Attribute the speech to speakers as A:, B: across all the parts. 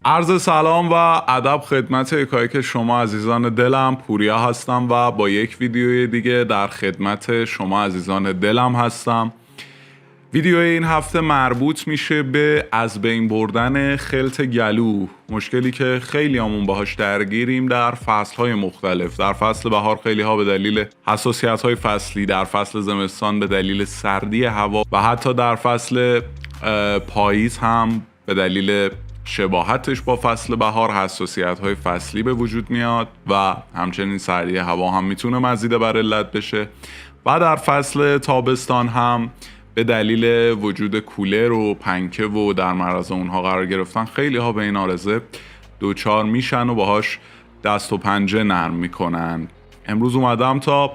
A: عرض سلام و ادب خدمت یکایک شما عزیزان دلم. پوریا هستم و با یک ویدیوی دیگه در خدمت شما عزیزان دلم هستم. ویدیو این هفته مربوط میشه به از بین بردن خلط گلو، مشکلی که خیلی همون باهاش درگیریم در فصلهای مختلف. در فصل بهار خیلی ها به دلیل حساسیت‌های فصلی، در فصل زمستان به دلیل سردی هوا و حتی در فصل پاییز هم به دلیل شباهتش با فصل بهار حساسیت‌های فصلی به وجود میاد و همچنین سردی هوا هم میتونه مزید بر علت بشه. و در فصل تابستان هم به دلیل وجود کولر و پنکه و در معرض اونها قرار گرفتن خیلی ها به این آرزه دوچار میشن و باهاش دست و پنجه نرم میکنن. امروز اومدم تا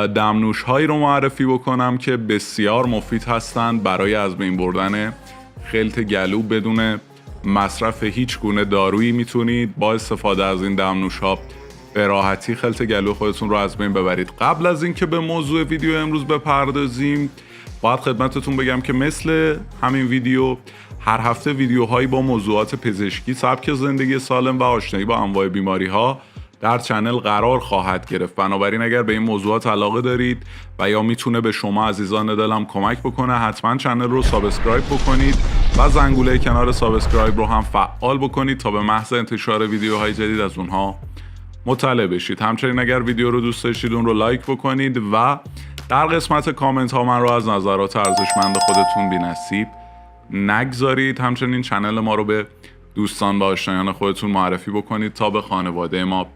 A: دمنوش هایی رو معرفی بکنم که بسیار مفید هستند برای از بین بردن خلط گلو. بدون مصرف هیچ گونه دارویی میتونید با استفاده از این دمنوش ها به راحتی خلط گلو خودتون رو از بین ببرید. قبل از اینکه به موضوع ویدیو امروز بپردازیم، باید خدمتتون بگم که مثل همین ویدیو هر هفته ویدیوهایی با موضوعات پزشکی، سبک زندگی سالم و آشنایی با انواع بیماری ها در چنل قرار خواهد گرفت. بنابراین اگر به این موضوعات علاقه دارید و یا میتونه به شما عزیزان دلم کمک بکنه، حتما چنل رو سابسکرایب بکنید و زنگوله کنار سابسکرایب رو هم فعال بکنید تا به محض انتشار ویدیوهای جدید از اونها مطلع بشید. همچنین اگر ویدیو رو دوست داشتید اون رو لایک بکنید و در قسمت کامنت ها من رو از نظرات ارزشمند خودتون بی‌نصیب نگذارید. همچنین چنل ما رو به دوستان و آشنایان خودتون معرفی بکنید تا به خانواده ما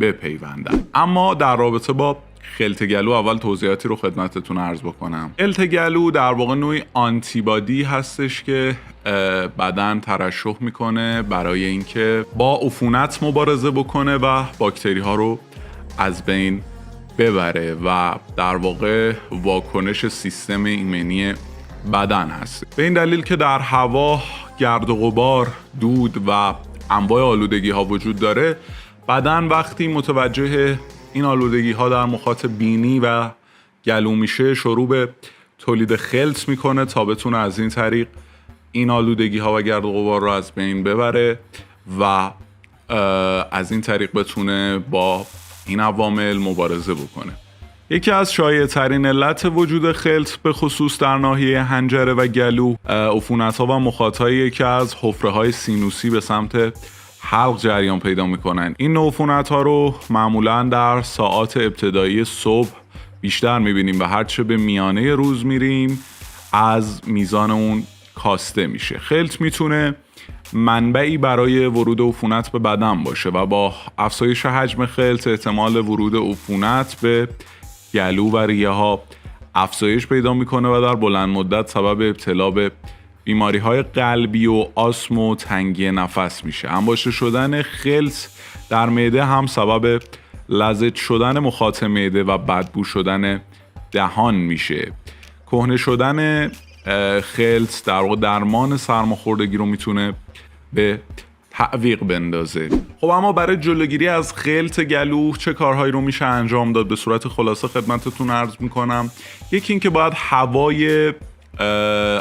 A: بپیوندن. اما در رابطه با خلط گلو اول توضیحاتی رو خدمتتون عرض بکنم. خلط گلو در واقع نوعی آنتیبادی هستش که بدن ترشح میکنه برای اینکه با عفونت مبارزه بکنه و باکتری ها رو از بین ببره و در واقع واکنش سیستم ایمنی بدن هست. به این دلیل که در هوا گرد و غبار، دود و انواع آلودگی ها وجود داره، بدن وقتی متوجه این آلودگی ها در مخاط بینی و گلو میشه، شروع به تولید خلط میکنه تا بتونه از این طریق این آلودگی ها و گرد و غبار رو از بین ببره و از این طریق بتونه با این عوامل مبارزه بکنه. یکی از شایع ترین علت وجود خلط به خصوص در ناحیه حنجره و گلو عفونت ها و مخاطایی که از حفره های سینوسی به سمت حلق جریان پیدا میکنن. این نوع عفونت ها رو معمولا در ساعات ابتدایی صبح بیشتر میبینیم و هرچه به میانه روز میریم از میزان اون کاسته میشه. خلط میتونه منبعی برای ورود عفونت به بدن باشه و با افزایش حجم خلط احتمال ورود عفونت به گلو و ریه ها افزایش پیدا میکنه و در بلند مدت سبب ابتلا به بیماری های قلبی و آسم و تنگی نفس میشه. انباشته شدن خلط در معده هم سبب لزج شدن مخاط معده و بدبو شدن دهان میشه. کهنه شدن خلط در واقع درمان سرماخوردگی رو میتونه به تعویق بندازه. خب اما برای جلوگیری از خلط گلو چه کارهایی رو میشه انجام داد؟ به صورت خلاصه خدمتتون عرض میکنم. یکی این که باید هوای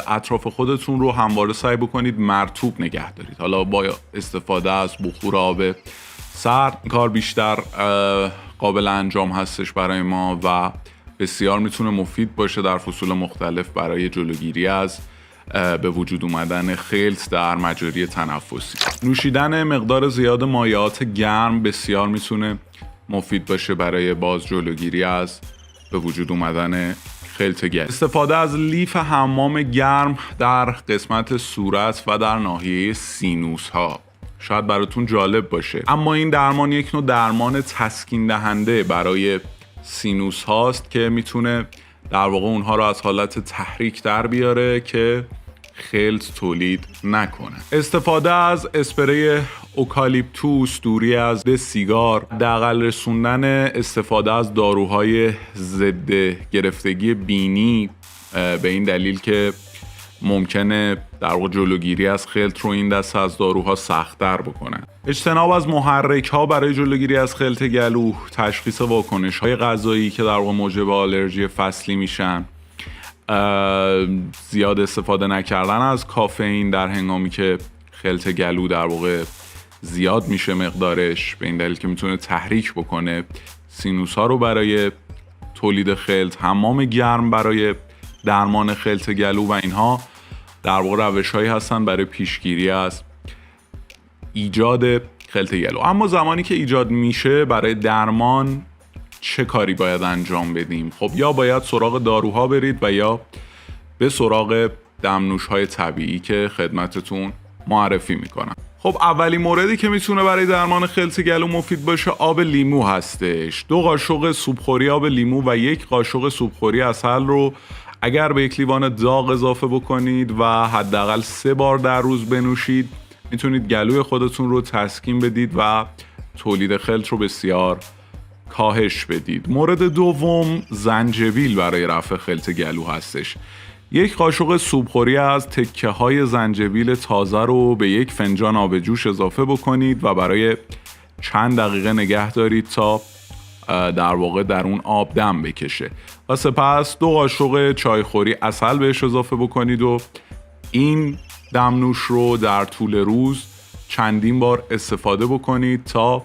A: اطراف خودتون رو همواره سعی بکنید مرطوب نگه دارید. حالا با استفاده از بخور آب سرد کار بیشتر قابل انجام هستش برای ما و بسیار میتونه مفید باشه در فصول مختلف برای جلوگیری از به وجود اومدن خلط در مجاری تنفسی. نوشیدن مقدار زیاد مایعات گرم بسیار میتونه مفید باشه برای باز جلوگیری از به وجود اومدن خلط گلو. استفاده از لیف حمام گرم در قسمت صورت و در ناحیه سینوس ها شاید براتون جالب باشه، اما این درمان یک نوع درمان تسکین دهنده برای سینوس هاست که میتونه در واقع اونها رو از حالت تحریک در بیاره که خلط تولید نکنه. استفاده از اسپری اوکالیپتوس، دوری از سیگار، دغل رسوندن استفاده از داروهای ضد گرفتگی بینی به این دلیل که ممکنه در واقع جلوگیری از خلط رو این دسته از داروها سخت‌تر بکنن. اجتناب از محرک ها برای جلوگیری از خلط گلو، تشخیص واکنش های غذایی که در واقع موجب آلرژی فصلی میشن، زیاد استفاده نکردن از کافئین در هنگامی که خلط گلو در واقع زیاد میشه مقدارش، به این دلیل که میتونه تحریک بکنه سینوس ها رو برای تولید خلط. حمام گرم برای درمان خلط گلو و اینها در واقع روش هایی هستن برای پیشگیری از ایجاد خلط گلو. اما زمانی که ایجاد میشه برای درمان چه کاری باید انجام بدیم؟ خب یا باید سراغ داروها برید و یا به سراغ دمنوش های طبیعی که خدمتتون معرفی میکنم. خب اولین موردی که میتونه برای درمان خلط گلو مفید باشه آب لیمو هستش. 2 قاشق سوپخوری آب لیمو و 1 قاشق سوپخوری عسل رو اگر به 1 لیوان داغ اضافه بکنید و حداقل 3 بار در روز بنوشید، میتونید گلوی خودتون رو تسکین بدید و تولید خلط رو بسیار کاهش بدید. مورد دوم زنجبیل برای رفع خلط گلو هستش. 1 قاشق سوپخوری از تکه های زنجبیل تازه رو به 1 فنجان آب جوش اضافه بکنید و برای چند دقیقه نگه دارید تا در واقع در اون آب دم بکشه و سپس 2 قاشق چایخوری عسل بهش اضافه بکنید و این دمنوش رو در طول روز چندین بار استفاده بکنید تا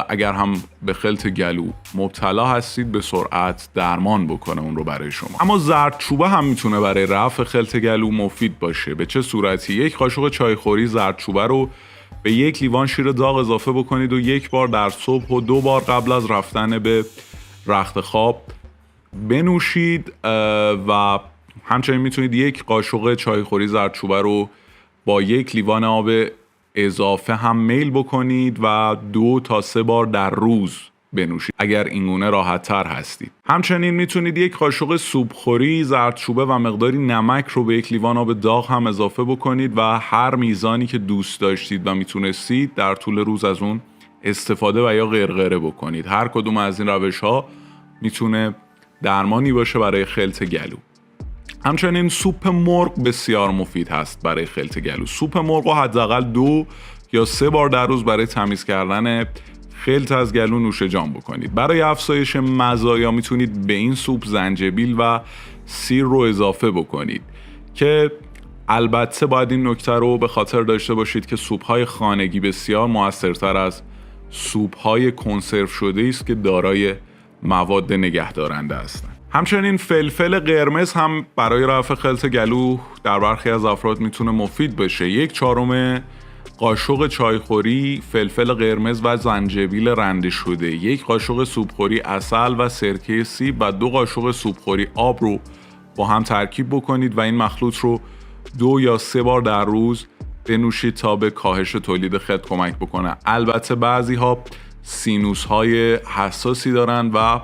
A: اگر هم به خلط گلو مبتلا هستید به سرعت درمان بکنه اون رو برای شما. اما زردچوبه هم میتونه برای رفع خلط گلو مفید باشه. به چه صورتی؟ 1 قاشق چایخوری زردچوبه رو به 1 لیوان شیر داغ اضافه بکنید و 1 بار در صبح و 2 بار قبل از رفتن به رخت خواب بنوشید و همچنین میتونید 1 قاشق چایخوری زردچوبه رو با 1 لیوان آب اضافه هم میل بکنید و 2 تا 3 بار در روز بنوشید اگر اینگونه راحت تر هستید. همچنین میتونید 1 قاشق سوپخوری زردچوبه و مقداری نمک رو به 1 لیوان آب داغ هم اضافه بکنید و هر میزانی که دوست داشتید و میتونستید در طول روز از اون استفاده و یا غرغره بکنید. هر کدوم از این روش ها میتونه درمانی باشه برای خلط گلو. همچنین سوپ مرغ بسیار مفید هست برای خلط گلو. سوپ مرغ رو حداقل 2 یا 3 بار در روز برای تمیز کردن خلط از گلو نوش جان بکنید. برای افزایش مزایا میتونید به این سوپ زنجبیل و سیر رو اضافه بکنید که البته باید این نکته رو به خاطر داشته باشید که سوپ‌های خانگی بسیار موثرتر از سوپ‌های کنسرو شده است که دارای مواد نگهدارنده هستند. همچنین فلفل قرمز هم برای رفع خلط گلو در برخی از افراد میتونه مفید بشه. 1/4 قاشق چایخوری فلفل قرمز و زنجبیل رنده شده، 1 قاشق سوپخوری عسل و سرکه سیب و 2 قاشق سوپخوری آب رو با هم ترکیب بکنید و این مخلوط رو 2 یا 3 بار در روز بنوشید تا به کاهش تولید خلط کمک بکنه. البته بعضی ها سینوس های حساسی دارن و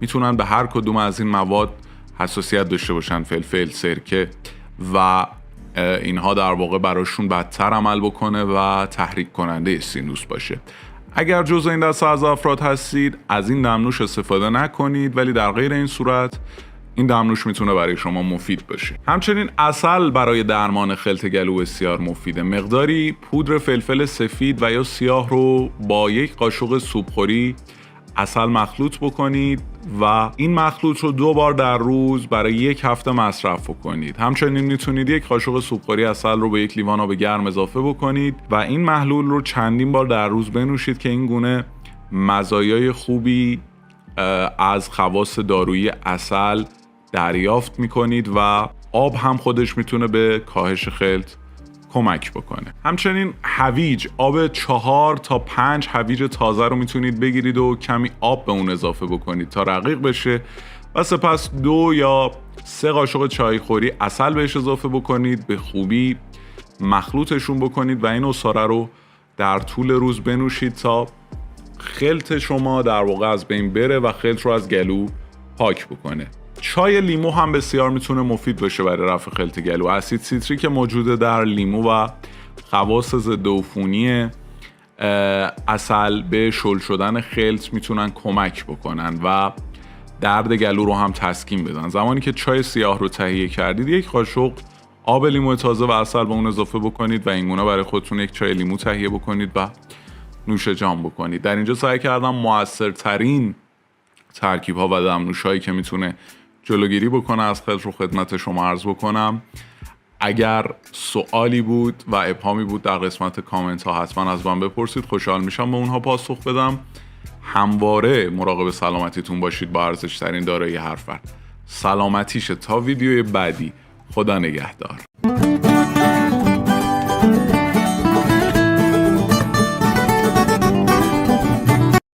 A: میتونن به هر کدوم از این مواد حساسیت داشته باشن، فلفل، سرکه و اینها در واقع براشون بدتر عمل بکنه و تحریک کننده سینوس باشه. اگر جزء این دسته از افراد هستید از این دمنوش استفاده نکنید، ولی در غیر این صورت این دمنوش میتونه برای شما مفید باشه. همچنین عسل برای درمان خلط گلو بسیار مفیده. مقداری پودر فلفل سفید و یا سیاه رو با 1 قاشق سوپخوری عسل مخلوط بکنید و این مخلوط رو 2 بار در روز برای 1 هفته مصرف بکنید. همچنین میتونید 1 قاشق سوپخوری عسل رو به 1 لیوان آب گرم اضافه بکنید و این محلول رو چندین بار در روز بنوشید که این گونه مزایای خوبی از خواص دارویی عسل دریافت میکنید و آب هم خودش میتونه به کاهش خلط کمک بکنه. همچنین هویج، آب 4 تا 5 هویج تازه رو میتونید بگیرید و کمی آب به اون اضافه بکنید تا رقیق بشه و سپس 2 یا 3 قاشق چایخوری عسل بهش اضافه بکنید، به خوبی مخلوطشون بکنید و این عصاره رو در طول روز بنوشید تا خلط شما در واقع از بین بره و خلط رو از گلو پاک بکنه. چای لیمو هم بسیار میتونه مفید باشه برای رفع خلط گلو. اسید سیتریک موجوده در لیمو و خواص ضد عفونی عسل به شل شدن خلط میتونن کمک بکنن و درد گلو رو هم تسکین بدن. زمانی که چای سیاه رو تهیه کردید 1 قاشق آب لیمو تازه و عسل به اون اضافه بکنید و اینگونه برای خودتون 1 چای لیمو تهیه بکنید و نوش جان بکنید. در اینجا سعی کردم موثرترین ترکیب ها و دمنوش هایی که میتونه جلوگیری بکنه از خلط رو خدمت شما عرض بکنم. اگر سوالی بود و ابهامی بود در قسمت کامنت ها حتما از من بپرسید، خوشحال میشم به اونها پاسخ بدم. همواره مراقب سلامتیتون باشید، با ارزش‌ترین دارایی هر فرد سلامتیشه. تا ویدیوی بعدی، خدا نگهدار.